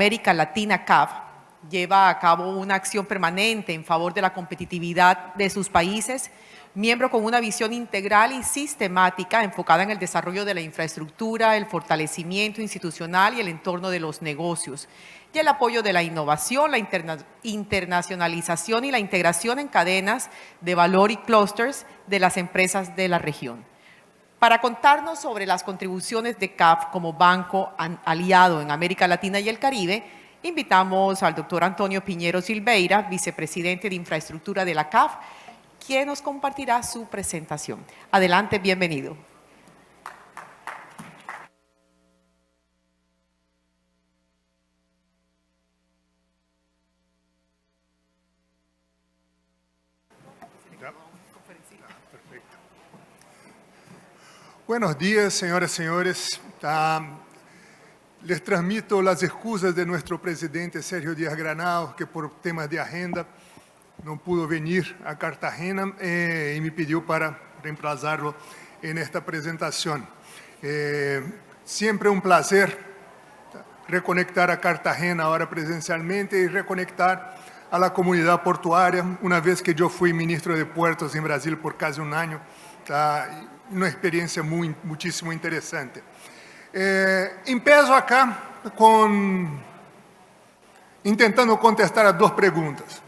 América Latina, CAF, lleva a cabo una acción permanente en favor de la competitividad de sus países, miembro con una visión integral y sistemática enfocada en el desarrollo de la infraestructura, el fortalecimiento institucional y el entorno de los negocios, y el apoyo de la innovación, la internacionalización y la integración en cadenas de valor y clústeres de las empresas de la región. Para contarnos sobre las contribuciones de CAF como banco aliado en América Latina y el Caribe, invitamos al doctor Antonio Piñero Silveira, vicepresidente de Infraestructura de la CAF, quien nos compartirá su presentación. Adelante, bienvenido. Buenos días, señoras y señores. Les transmito las excusas de nuestro presidente Sergio Díaz Granados, que por temas de agenda no pudo venir a Cartagena y me pidió para reemplazarlo en esta presentación. Siempre un placer reconectar a Cartagena ahora presencialmente y reconectar a la comunidad portuaria, una vez que yo fui ministro de Puertos en Brasil por casi un año. Una experiencia muchísimo interesante. Empiezo acá intentando contestar a dos preguntas.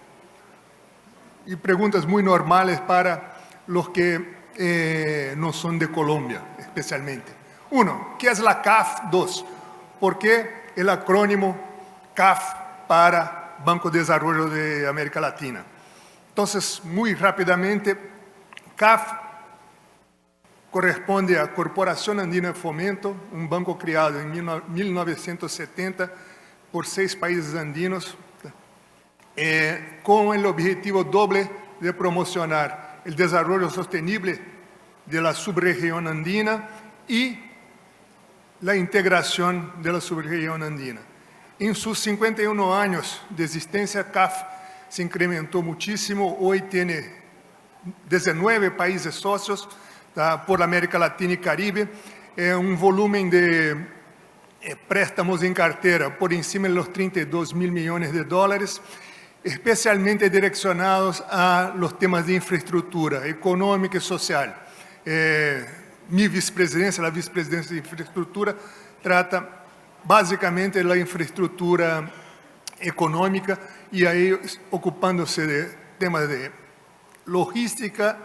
Y preguntas muy normales para los que no son de Colombia, especialmente. Uno, ¿qué es la CAF? Dos, ¿por qué el acrónimo CAF para Banco de Desarrollo de América Latina? Entonces, muy rápidamente, CAF corresponde a Corporación Andina de Fomento, un banco creado en 1970 por 6 países andinos, con el objetivo doble de promocionar el desarrollo sostenible de la subregión andina y la integración de la subregión andina. En sus 51 años de existencia, CAF se incrementó muchísimo. Hoy tiene 19 países socios por América Latina y Caribe, un volumen de préstamos en cartera por encima de los 32 mil millones de dólares, especialmente direccionados a los temas de infraestructura económica y social. Mi vicepresidencia, la vicepresidencia de infraestructura, trata básicamente de la infraestructura económica y ahí ocupándose de temas de logística,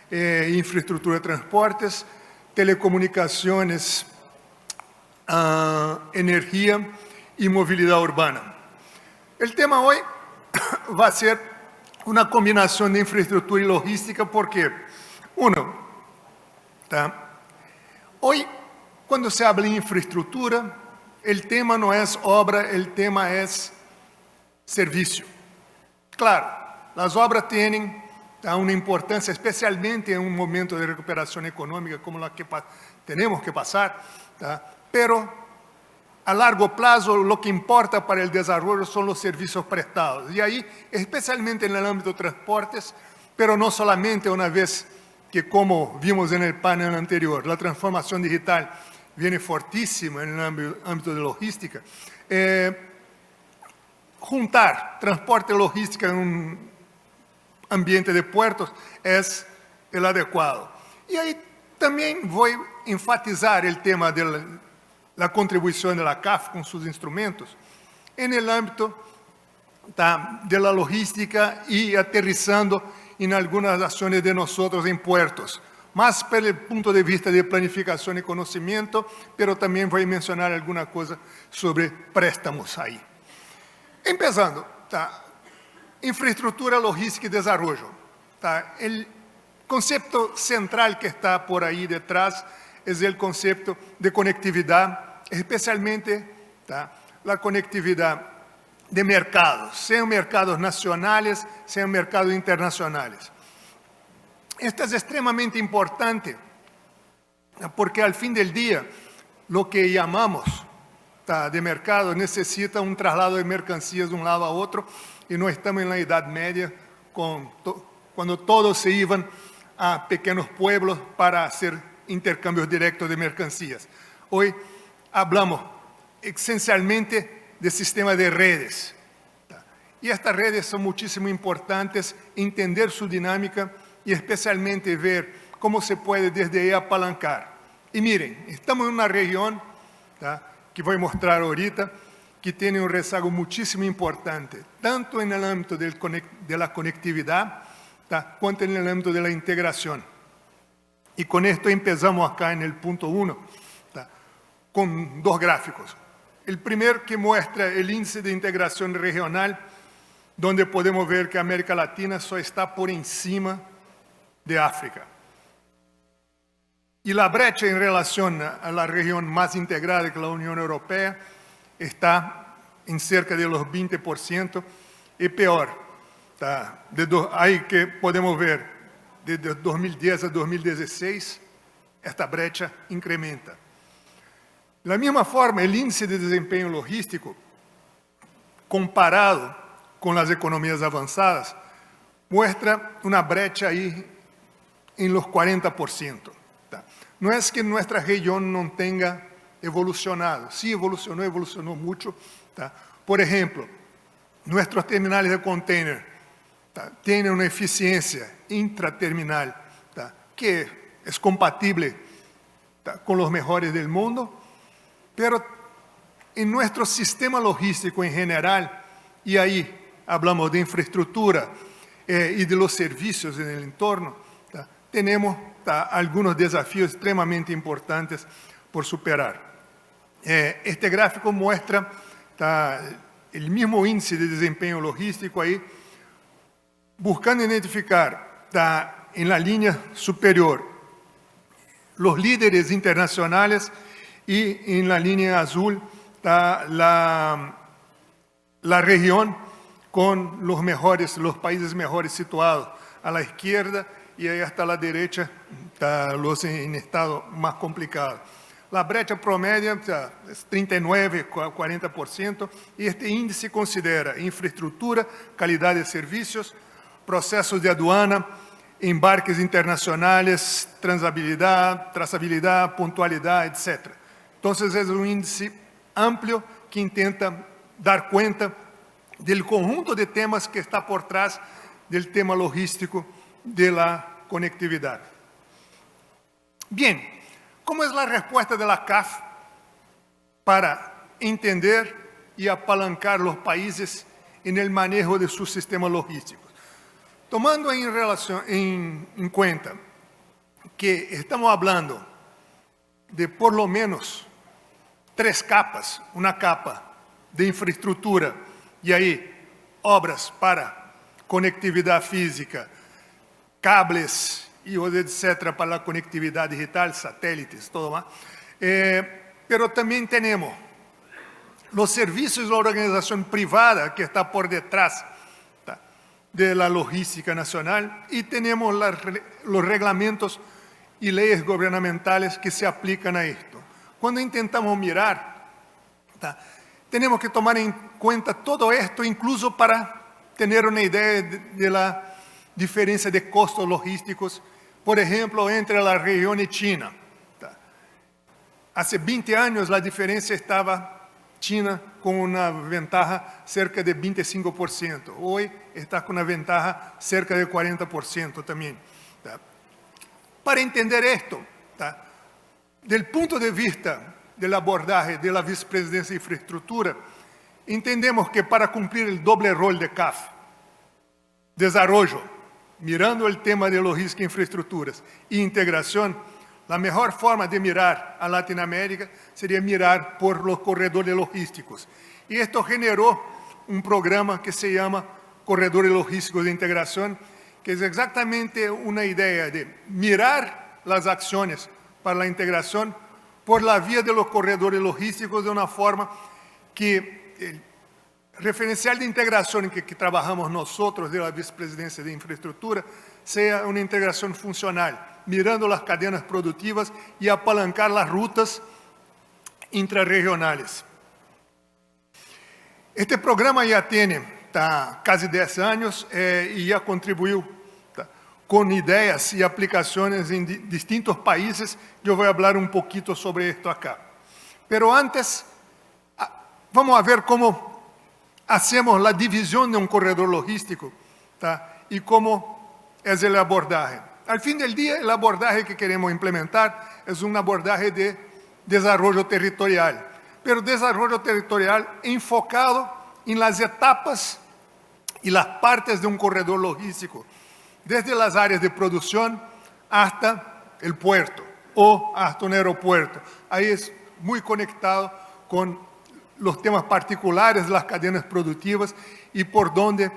infraestructura de transportes, telecomunicaciones, energía y movilidad urbana. El tema hoy va a ser una combinación de infraestructura y logística porque, hoy cuando se habla de infraestructura, el tema no es obra, el tema es servicio. Claro, las obras tienen una importancia, especialmente en un momento de recuperación económica como la que tenemos que pasar, pero a largo plazo lo que importa para el desarrollo son los servicios prestados. Y ahí, especialmente en el ámbito de transportes, pero no solamente, una vez que, como vimos en el panel anterior, la transformación digital viene fortísima en el ámbito de logística. Juntar transporte y logística en un ambiente de puertos es el adecuado. Y ahí también voy a enfatizar el tema de la contribución de la CAF con sus instrumentos en el ámbito de la logística y aterrizando en algunas acciones de nosotros en puertos, más por el punto de vista de planificación y conocimiento, pero también voy a mencionar alguna cosa sobre préstamos ahí. Empezando, infraestructura, logística y desarrollo. El concepto central que está por ahí detrás es el concepto de conectividad, especialmente la conectividad de mercados, sean mercados nacionales, sean mercados internacionales. Esto es extremadamente importante porque al fin del día lo que llamamos de mercado necesita un traslado de mercancías de un lado a otro y no estamos en la Edad Media cuando todos se iban a pequeños pueblos para hacer intercambios directos de mercancías. Hoy hablamos esencialmente de sistema de redes. Y estas redes son muchísimo importantes, entender su dinámica y especialmente ver cómo se puede desde ahí apalancar. Y miren, estamos en una región que voy a mostrar ahorita, que tiene un rezago muchísimo importante, tanto en el ámbito de la conectividad, cuanto en el ámbito de la integración. Y con esto empezamos acá en el punto 1, con dos gráficos. El primero que muestra el índice de integración regional, donde podemos ver que América Latina só está por encima de África. Y la brecha en relación a la región más integrada que la Unión Europea está en cerca de los 20% y peor. Ahí que podemos ver, desde 2010 a 2016, esta brecha incrementa. De la misma forma, el índice de desempeño logístico, comparado con las economías avanzadas, muestra una brecha ahí en los 40%. No es que nuestra región no tenga evolucionado, sí evolucionó mucho. Por ejemplo, nuestros terminales de container tienen una eficiencia intraterminal que es compatible con los mejores del mundo, pero en nuestro sistema logístico en general, y ahí hablamos de infraestructura y de los servicios en el entorno, tenemos algunos desafíos extremadamente importantes por superar. Este gráfico muestra el mismo índice de desempeño logístico ahí, buscando identificar en la línea superior los líderes internacionales y en la línea azul la región con los países mejores situados a la izquierda y ahí hasta la derecha los en estado más complicado. La brecha promedio es 39-40% y este índice considera infraestructura, calidad de servicios, procesos de aduana, embarques internacionales, trazabilidad, puntualidad, etc. Entonces es un índice amplio que intenta dar cuenta del conjunto de temas que está por trás del tema logístico de la conectividad. Bien, ¿cómo es la respuesta de la CAF para entender y apalancar los países en el manejo de sus sistemas logísticos? Tomando en cuenta que estamos hablando de por lo menos 3 capas, una capa de infraestructura y ahí obras para conectividad física, cables y etcétera para la conectividad digital, satélites, todo más. Pero también tenemos los servicios de la organización privada que está por detrás de la logística nacional y tenemos los reglamentos y leyes gubernamentales que se aplican a esto. Cuando intentamos mirar, tenemos que tomar en cuenta todo esto, incluso para tener una idea de la diferencia de costos logísticos, por ejemplo, entre la región y China. Hace 20 años la diferencia estaba China con una ventaja cerca de 25%. Hoy está con una ventaja cerca de 40% también. Para entender esto, del punto de vista del abordaje de la Vicepresidencia de Infraestructura, entendemos que para cumplir el doble rol de CAF, desarrollo, mirando el tema de logística e infraestructuras e integración, la mejor forma de mirar a Latinoamérica sería mirar por los corredores logísticos. Y esto generó un programa que se llama Corredores Logísticos de Integración, que es exactamente una idea de mirar las acciones para la integración por la vía de los corredores logísticos de una forma que el referencial de integración en que trabajamos nosotros de la Vicepresidencia de Infraestructura sea una integración funcional, mirando las cadenas productivas y apalancar las rutas intrarregionales. Este programa ya tiene casi 10 años y ya contribuyó con ideas y aplicaciones en distintos países. Yo voy a hablar un poquito sobre esto acá. Pero antes, vamos a ver cómo hacemos la división de un corredor logístico, ¿tá? Y cómo es el abordaje. Al fin del día, el abordaje que queremos implementar es un abordaje de desarrollo territorial, pero desarrollo territorial enfocado en las etapas y las partes de un corredor logístico, desde las áreas de producción hasta el puerto o hasta un aeropuerto. Ahí es muy conectado con los temas particulares de las cadenas productivas y por donde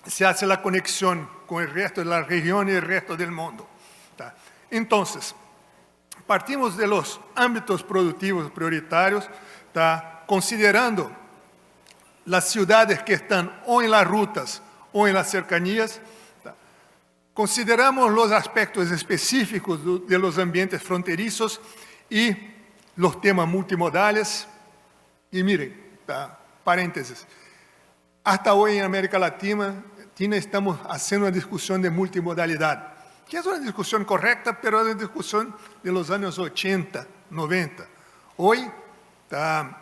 se hace la conexión con el resto de la región y el resto del mundo. ¿Tá? Entonces, partimos de los ámbitos productivos prioritarios, ¿tá? Considerando las ciudades que están o en las rutas o en las cercanías. ¿Tá? Consideramos los aspectos específicos de los ambientes fronterizos y los temas multimodales. Y miren, ¿tá? Paréntesis, hasta hoy en América Latina estamos haciendo una discusión de multimodalidad, que es una discusión correcta, pero es una discusión de los años 80, 90. Hoy, ¿tá?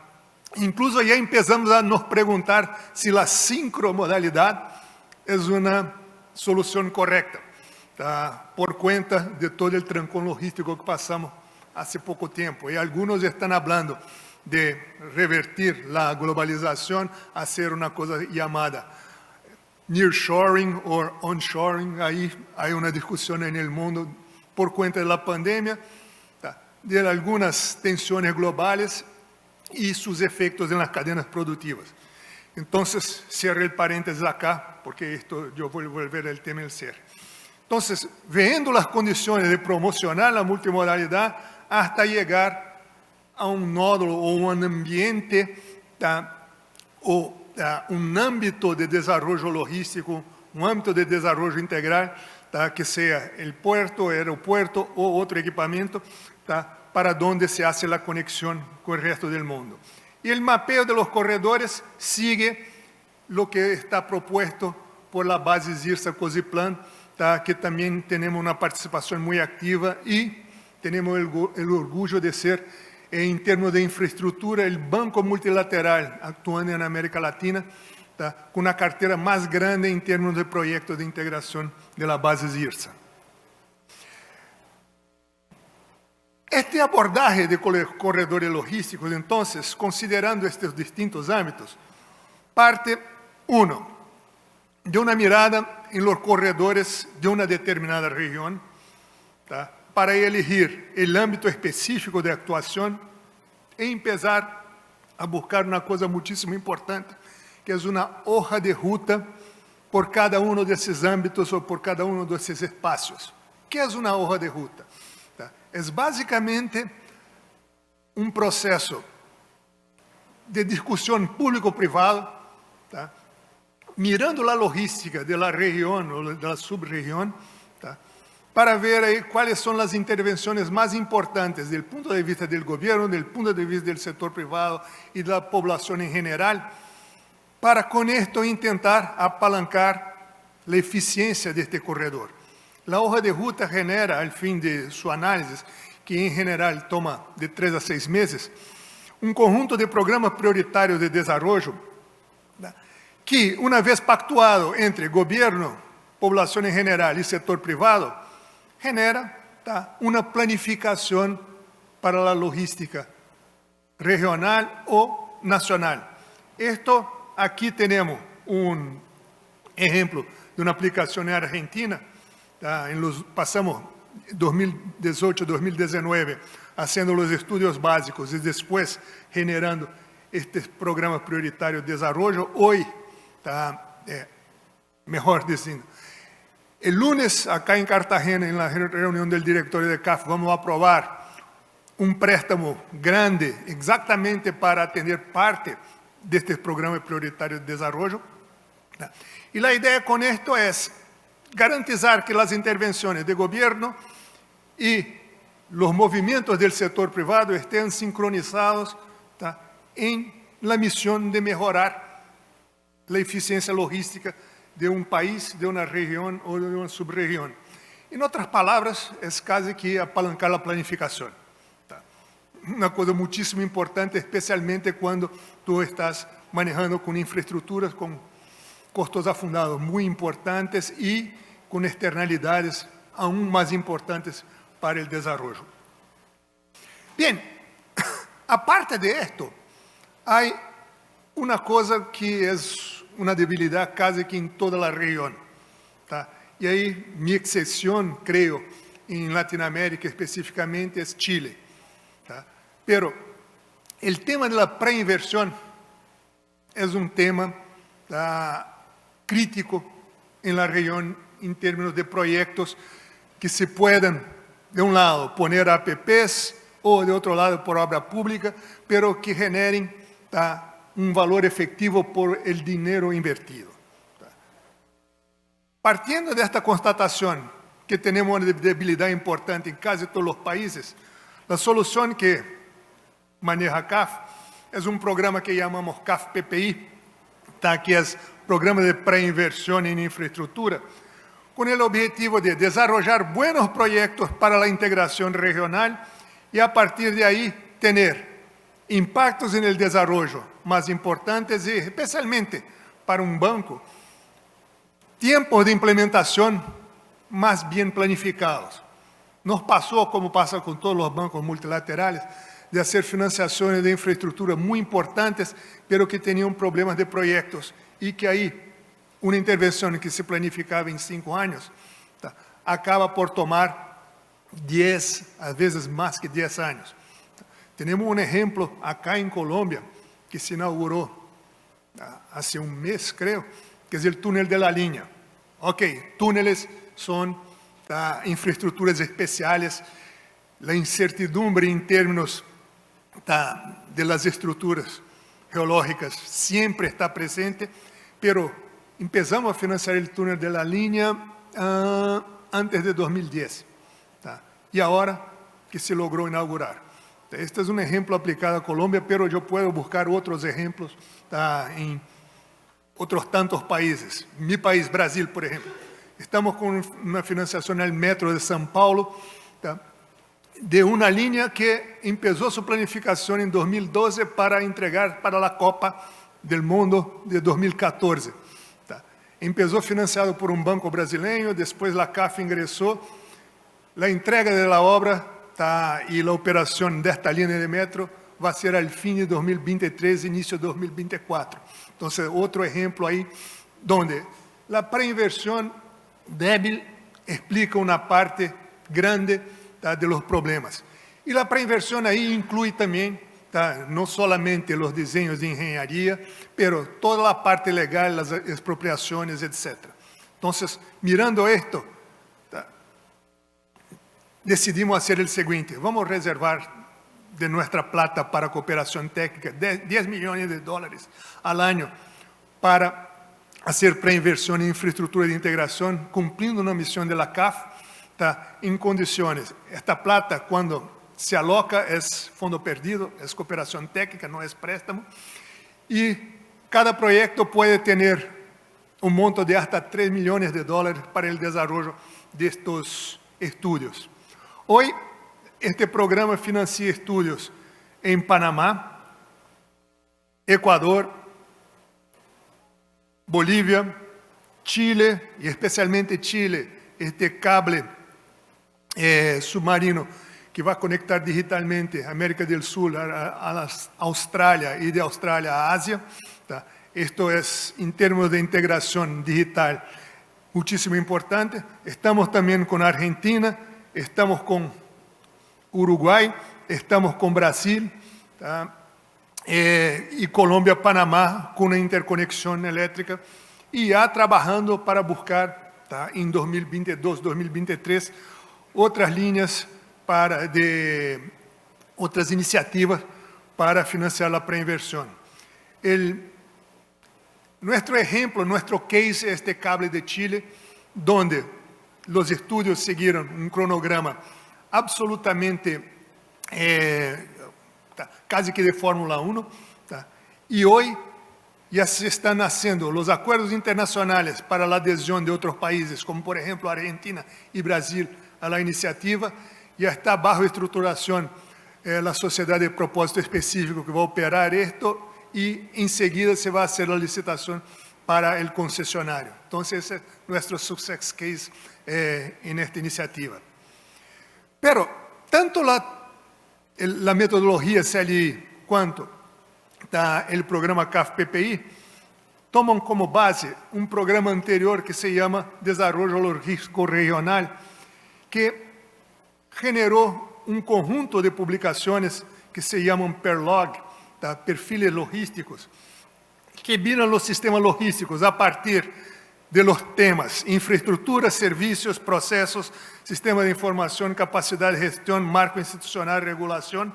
Incluso ya empezamos a nos preguntar si la sincromodalidad es una solución correcta, ¿tá? Por cuenta de todo el trancón logístico que pasamos hace poco tiempo. Y algunos están hablando de revertir la globalización, hacer una cosa llamada nearshoring o onshoring. Ahí hay una discusión en el mundo por cuenta de la pandemia, de algunas tensiones globales y sus efectos en las cadenas productivas. Entonces, cierro el paréntesis acá, porque esto yo voy a volver al tema del cierre. Entonces, viendo las condiciones de promocionar la multimodalidad hasta llegar a un nódulo o un ambiente, o un ámbito de desarrollo logístico, un ámbito de desarrollo integral, que sea el puerto, el aeropuerto o otro equipamiento, para donde se hace la conexión con el resto del mundo. Y el mapeo de los corredores sigue lo que está propuesto por la base ZIRSA COSIPLAN, que también tenemos una participación muy activa y tenemos el orgullo de ser, en términos de infraestructura, el banco multilateral actuando en América Latina, con una cartera más grande en términos de proyectos de integración de la base ZIRSA. Este abordaje de corredores logísticos, entonces, considerando estos distintos ámbitos, parte, uno, de una mirada en los corredores de una determinada región, para elegir el ámbito específico de actuación e empezar a buscar una cosa muchísimo importante, que es una hoja de ruta por cada uno de esos ámbitos o por cada uno de esos espacios. ¿Qué es una hoja de ruta? Es básicamente un proceso de discusión público-privado, mirando la logística de la región o de la subregión, para ver ahí cuáles son las intervenciones más importantes desde el punto de vista del gobierno, del punto de vista del sector privado y de la población en general, para con esto intentar apalancar la eficiencia de este corredor. La hoja de ruta genera, al fin de su análisis, que en general toma de 3 a 6 meses, un conjunto de programas prioritarios de desarrollo que, una vez pactuado entre gobierno, población en general y sector privado, genera una planificación para la logística regional o nacional. Esto, aquí tenemos un ejemplo de una aplicación en Argentina. Pasamos 2018-2019 haciendo los estudios básicos y después generando estos programas prioritarios de desarrollo. Hoy, mejor diciendo, el lunes, acá en Cartagena, en la reunión del directorio de CAF, vamos a aprobar un préstamo grande exactamente para atender parte de estos programas prioritarios de desarrollo. Y la idea con esto es garantizar que las intervenciones de gobierno y los movimientos del sector privado estén sincronizados en la misión de mejorar la eficiencia logística de un país, de una región o de una subregión. En otras palabras, es casi que apalancar la planificación. una cosa muchísimo importante, especialmente cuando tú estás manejando con infraestructuras con costos afundados muy importantes y con externalidades aún más importantes para el desarrollo. Bien, aparte de esto, hay una cosa que es una debilidad casi que en toda la región, ¿tá? Y ahí mi excepción, creo, en Latinoamérica específicamente es Chile, ¿tá? Pero el tema de la preinversión es un tema, ¿tá?, crítico en la región en términos de proyectos que se puedan, de un lado, poner APPs o de otro lado por obra pública, pero que generen, ¿tá?, un valor efectivo por el dinero invertido. Partiendo de esta constatación que tenemos una debilidad importante en casi todos los países, la solución que maneja CAF es un programa que llamamos CAF PPI, que es Programa de Preinversión en Infraestructura, con el objetivo de desarrollar buenos proyectos para la integración regional y a partir de ahí tener impactos en el desarrollo más importantes y especialmente para un banco, tiempos de implementación más bien planificados. Nos pasó, como pasa con todos los bancos multilaterales, de hacer financiaciones de infraestructura muy importantes, pero que tenían problemas de proyectos y que ahí una intervención que se planificaba en 5 años, acaba por tomar 10, a veces más que 10 años. Tenemos un ejemplo acá en Colombia que se inauguró hace un mes, creo, que es el túnel de la línea. Ok, túneles son infraestructuras especiales, la incertidumbre en términos de las estructuras geológicas siempre está presente, pero empezamos a financiar el túnel de la línea antes de 2010, y ahora que se logró inaugurar. Este es un ejemplo aplicado a Colombia, pero yo puedo buscar otros ejemplos en otros tantos países. Mi país, Brasil, por ejemplo. Estamos con una financiación al metro de São Paulo, de una línea que empezó su planificación en 2012 para entregar para la Copa del Mundo de 2014. Empezó financiado por un banco brasileño, después la CAF ingresó. La entrega de la obra y la operación de esta línea de metro va a ser al fin de 2023, inicio de 2024. Entonces, otro ejemplo ahí donde la preinversión débil explica una parte grande de los problemas. Y la preinversión ahí incluye también no solamente los diseños de ingeniería, pero toda la parte legal, las expropiaciones, etc. Entonces, mirando esto, decidimos hacer el siguiente: vamos a reservar de nuestra plata para cooperación técnica 10 millones de dólares al año para hacer preinversión en infraestructura de integración, cumpliendo una misión de la CAF en condiciones. Esta plata, cuando se aloca, es fondo perdido, es cooperación técnica, no es préstamo, y cada proyecto puede tener un monto de hasta 3 millones de dólares para el desarrollo de estos estudios. Hoy, este programa financia estudios en Panamá, Ecuador, Bolivia, Chile, y especialmente Chile, este cable submarino que va a conectar digitalmente América del Sur a Australia y de Australia a Asia. Esto es, en términos de integración digital, muchísimo importante. Estamos también con Argentina, estamos con Uruguay, estamos con Brasil, y Colombia, Panamá, con una interconexión eléctrica, y ya trabajando para buscar en 2022, 2023, otras líneas otras iniciativas para financiar la preinversión. Nuestro ejemplo, nuestro case es este cable de Chile, donde los estudios siguieron un cronograma absolutamente casi que de Fórmula 1, y hoy ya se están haciendo los acuerdos internacionales para la adhesión de otros países, como por ejemplo Argentina y Brasil a la iniciativa. Ya está bajo estructuración la sociedad de propósito específico que va a operar esto y enseguida se va a hacer la licitación para el concesionario. Entonces, ese es nuestro success case en esta iniciativa. Pero, tanto la metodología CLI quanto el programa CAF-PPI toman como base un programa anterior que se llama Desarrollo Logístico Regional, que generó un conjunto de publicaciones que se llaman PERLOG, perfiles logísticos, que miran los sistemas logísticos a partir de los temas infraestructura, servicios, procesos, sistema de información, capacidad de gestión, marco institucional, regulación.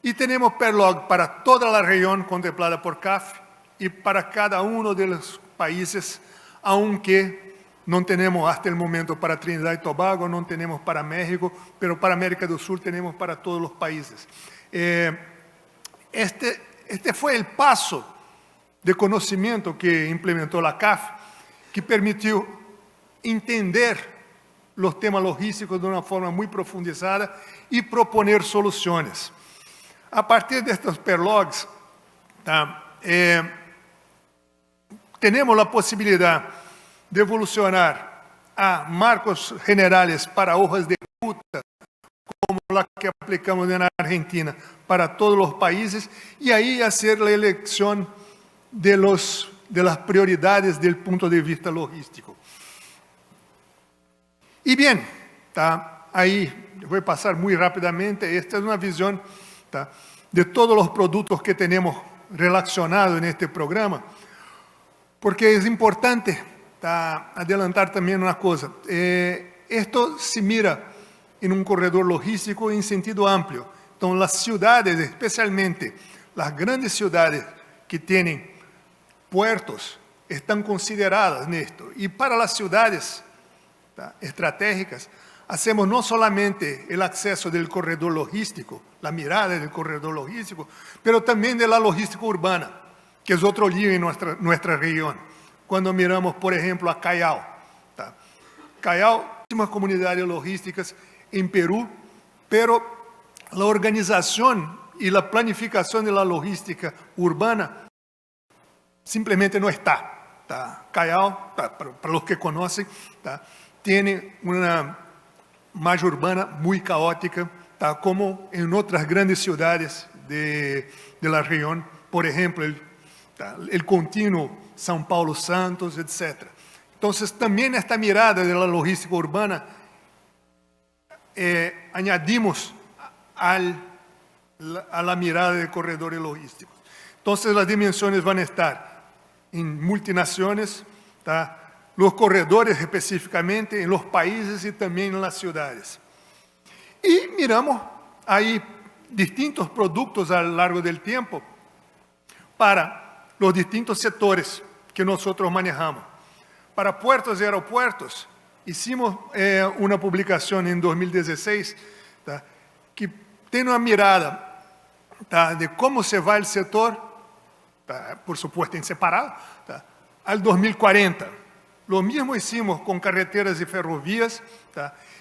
Y tenemos PERLOG para toda la región contemplada por CAF y para cada uno de los países, aunque no tenemos hasta el momento para Trinidad y Tobago, no tenemos para México, pero para América del Sur tenemos para todos los países. Este fue el paso de conocimiento que implementó la CAF, que permitió entender los temas logísticos de una forma muy profundizada y proponer soluciones. A partir de estos PERLOGs, tenemos la posibilidad de evolucionar a marcos generales para hojas de ruta, como la que aplicamos en Argentina para todos los países, y ahí hacer la elección de las prioridades del punto de vista logístico. Y bien, ahí voy a pasar muy rápidamente. Esta es una visión de todos los productos que tenemos relacionados en este programa, porque es importante adelantar también una cosa. Esto se mira en un corredor logístico en sentido amplio. Entonces, las ciudades, especialmente las grandes ciudades que tienen puertos, están consideradas en esto. Y para las ciudades estratégicas, hacemos no solamente el acceso del corredor logístico, la mirada del corredor logístico, pero también de la logística urbana, que es otro lío en nuestra región. Cuando miramos, por ejemplo, a Callao. Callao, muchísimas comunidades logísticas en Perú, pero la organización y la planificación de la logística urbana simplemente no está. Callao, para los que conocen, tiene una malla urbana muy caótica, como en otras grandes ciudades de la región, por ejemplo, el continuo São Paulo Santos, etc. Entonces, también esta mirada de la logística urbana añadimos a la mirada de corredores logísticos. Entonces, las dimensiones van a estar en multinaciones, los corredores específicamente, en los países y también en las ciudades. Y miramos ahí distintos productos a lo largo del tiempo para los distintos sectores que nosotros manejamos. Para puertos y aeropuertos, hicimos una publicación en 2016 que tiene una mirada de cómo se va el sector, por supuesto en separado, al 2040. Lo mismo hicimos con carreteras y ferrovías,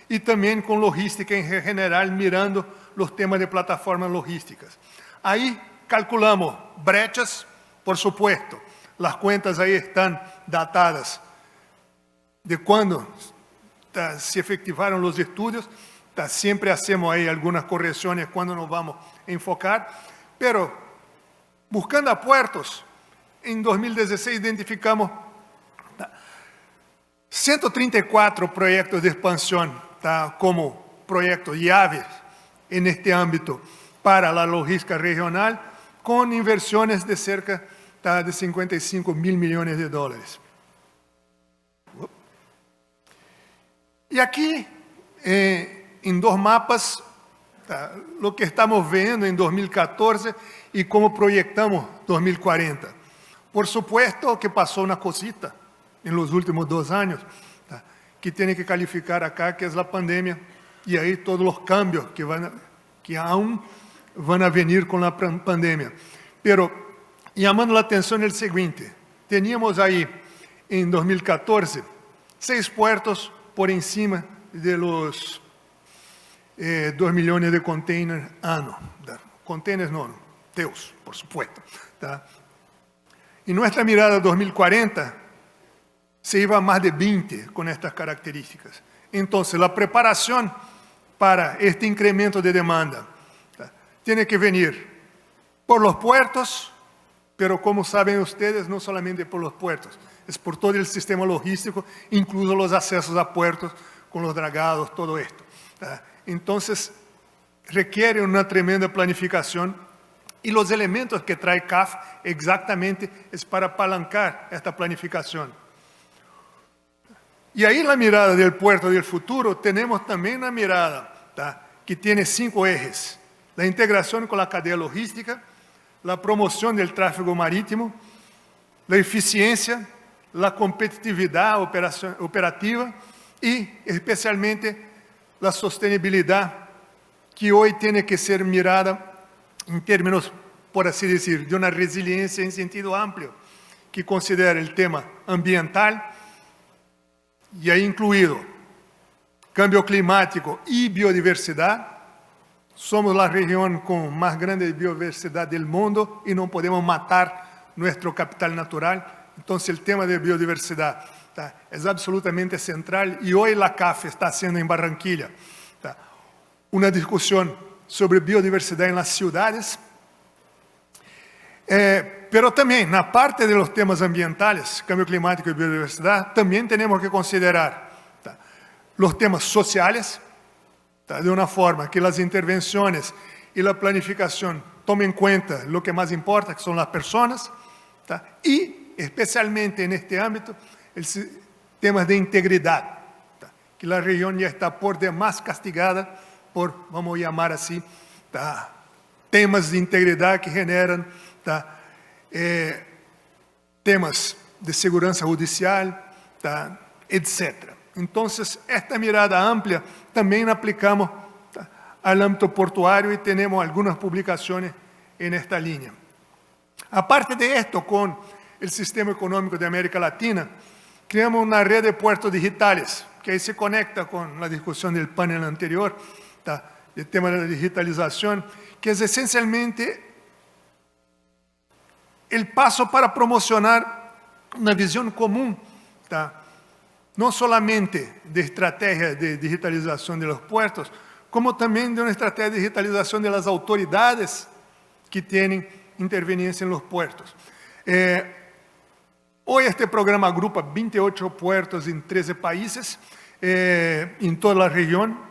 y también con logística en general, mirando los temas de plataformas logísticas. Ahí calculamos brechas, por supuesto. Las cuentas ahí están datadas de cuando se efectivaron los estudios. Siempre hacemos ahí algunas correcciones cuando nos vamos a enfocar. Pero buscando a puertos, en 2016 identificamos 134 proyectos de expansión como proyectos llaves en este ámbito para la logística regional, con inversiones de cerca de 55 mil millones de dólares. Y aquí, en dos mapas, lo que estamos viendo en 2014 y cómo proyectamos 2040. Por supuesto que pasó una cosita en los últimos 2 años, que tiene que calificar acá, que es la pandemia, y ahí todos los cambios que aún van a venir con la pandemia. Pero llamando la atención el siguiente, teníamos ahí en 2014 6 puertos por encima de los 2 milhões de containers ano. Containers não, TEUs, por supuesto. Tá? E nossa mirada 2040 se iba a mais de 20 com estas características. Então, a preparação para este incremento de demanda tem que venir por los puertos, pero como saben ustedes, no solamente por los puertos, es por todo el sistema logístico, incluso los accesos a puertos con los dragados, todo esto. Entonces, requiere una tremenda planificación y los elementos que trae CAF exactamente es para apalancar esta planificación. Y ahí la mirada del puerto del futuro, tenemos también una mirada que tiene 5 ejes. La integración con la cadena logística, la promoción del tráfego marítimo, la eficiencia, la competitividad operativa y especialmente la sostenibilidad que hoy tiene que ser mirada en términos, por así decir, de una resiliencia en sentido amplio, que considera el tema ambiental y ahí incluido cambio climático y biodiversidad. Somos la región con más grande biodiversidad del mundo y no podemos matar nuestro capital natural. Entonces el tema de biodiversidad es absolutamente central y hoy la CAF está haciendo en Barranquilla una discusión sobre biodiversidad en las ciudades, pero también, na parte de los temas ambientales, cambio climático y biodiversidad, también tenemos que considerar los temas sociales, de una forma que las intervenciones y la planificación tomen en cuenta lo que más importa, que son las personas, y especialmente en este ámbito, temas de integridad, que la región ya está por demás castigada por, vamos a llamar así, temas de integridad que generan temas de seguridad judicial, etc. Entonces, esta mirada amplia también aplicamos al ámbito portuario y tenemos algunas publicaciones en esta línea. Aparte de esto, con el Sistema Económico de América Latina, creamos una red de puertos digitales, que ahí se conecta con la discusión del panel anterior, del tema de la digitalización, que es esencialmente el paso para promocionar una visión común, no solamente de estrategia de digitalización de los puertos, como también de una estrategia de digitalización de las autoridades que tienen interveniencia en los puertos. Hoy este programa agrupa 28 puertos en 13 países, en toda la región,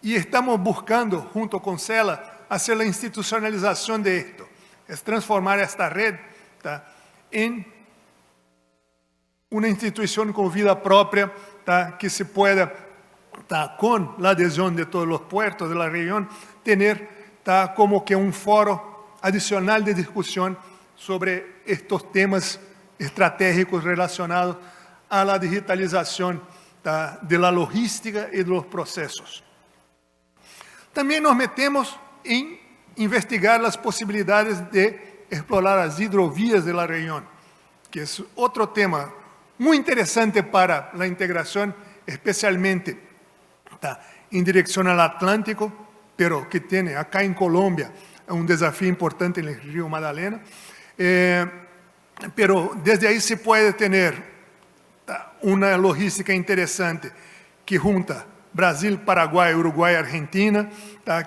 y estamos buscando, junto con CELA, hacer la institucionalización de esto. Es transformar esta red en una institución con vida propia, que se pueda, con la adhesión de todos los puertos de la región, tener como que un foro adicional de discusión sobre estos temas estratégicos relacionados a la digitalización de la logística y de los procesos. También nos metemos en investigar las posibilidades de explorar las hidrovías de la región, que es otro tema muy interesante para la integración, especialmente en dirección al Atlántico, pero que tiene acá en Colombia un desafío importante en el río Magdalena. Pero desde ahí se puede tener una logística interesante que junta Brasil, Paraguay, Uruguay, Argentina,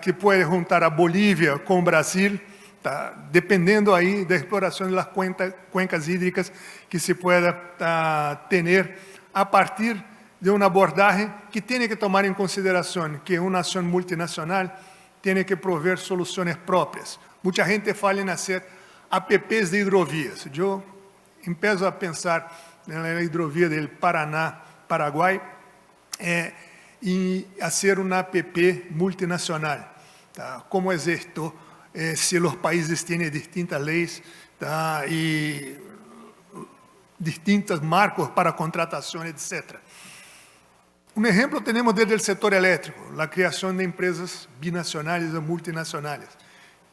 que puede juntar a Bolivia con Brasil, dependiendo ahí de la exploración de las cuencas hídricas que se pueda tener a partir de un abordaje que tiene que tomar en consideración que una nación multinacional tiene que proveer soluciones propias. Mucha gente fala en hacer APPs de hidrovías. Yo empiezo a pensar en la hidrovía del Paraná, Paraguay, y hacer una APP multinacional. ¿Cómo es esto? Si los países tienen distintas leyes y distintos marcos para contratación, etc. Un ejemplo tenemos desde el sector eléctrico, la creación de empresas binacionales o multinacionales.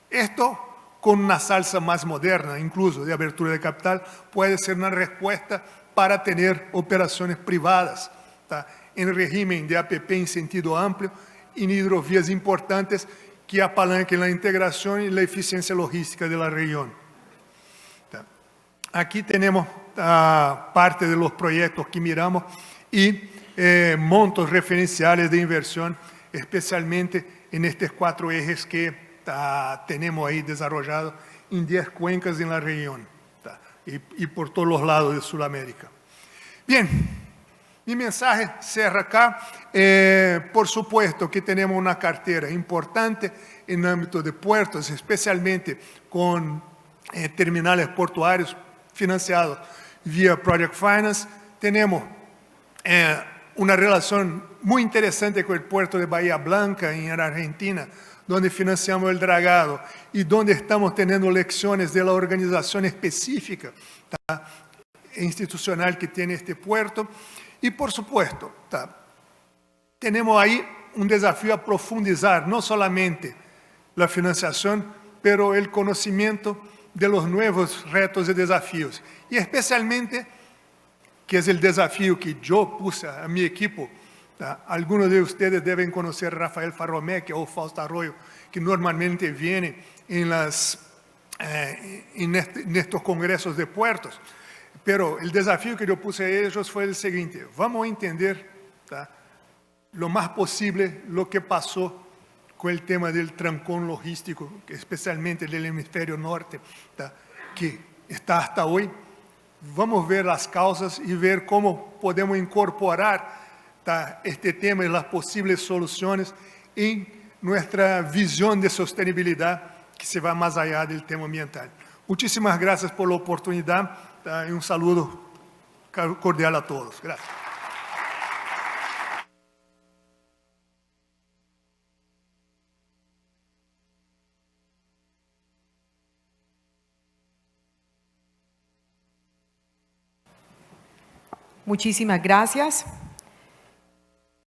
Esto, con una salsa más moderna, incluso de abertura de capital, puede ser una respuesta para tener operaciones privadas en régimen de APP en sentido amplio en hidrovías importantes que apalanquen la integración y la eficiencia logística de la región. Aquí tenemos parte de los proyectos que miramos y montos referenciales de inversión, especialmente en estos 4 ejes que tenemos ahí desarrollados en 10 cuencas en la región y por todos los lados de Sudamérica. Bien, mi mensaje cierra acá. Por supuesto que tenemos una cartera importante en el ámbito de puertos, especialmente con terminales portuarios financiados vía Project Finance. Tenemos una relación muy interesante con el puerto de Bahía Blanca en Argentina, donde financiamos el dragado y donde estamos teniendo lecciones de la organización específica institucional que tiene este puerto. Y por supuesto, tenemos ahí un desafío a profundizar no solamente la financiación, pero el conocimiento de los nuevos retos y desafíos. Y especialmente, que es el desafío que yo puse a mi equipo. Algunos de ustedes deben conocer a Rafael Farromec o Fausto Arroyo, que normalmente viene en estos congresos de puertos. Pero el desafío que yo puse a ellos fue el siguiente: vamos a entender lo más posible lo que pasó con el tema del trancón logístico, especialmente del hemisferio norte, que está hasta hoy. Vamos a ver las causas y ver cómo podemos incorporar este tema y las posibles soluciones en nuestra visión de sostenibilidad que se va más allá del tema ambiental. Muchísimas gracias por la oportunidad y un saludo cordial a todos. Gracias. Muchísimas gracias.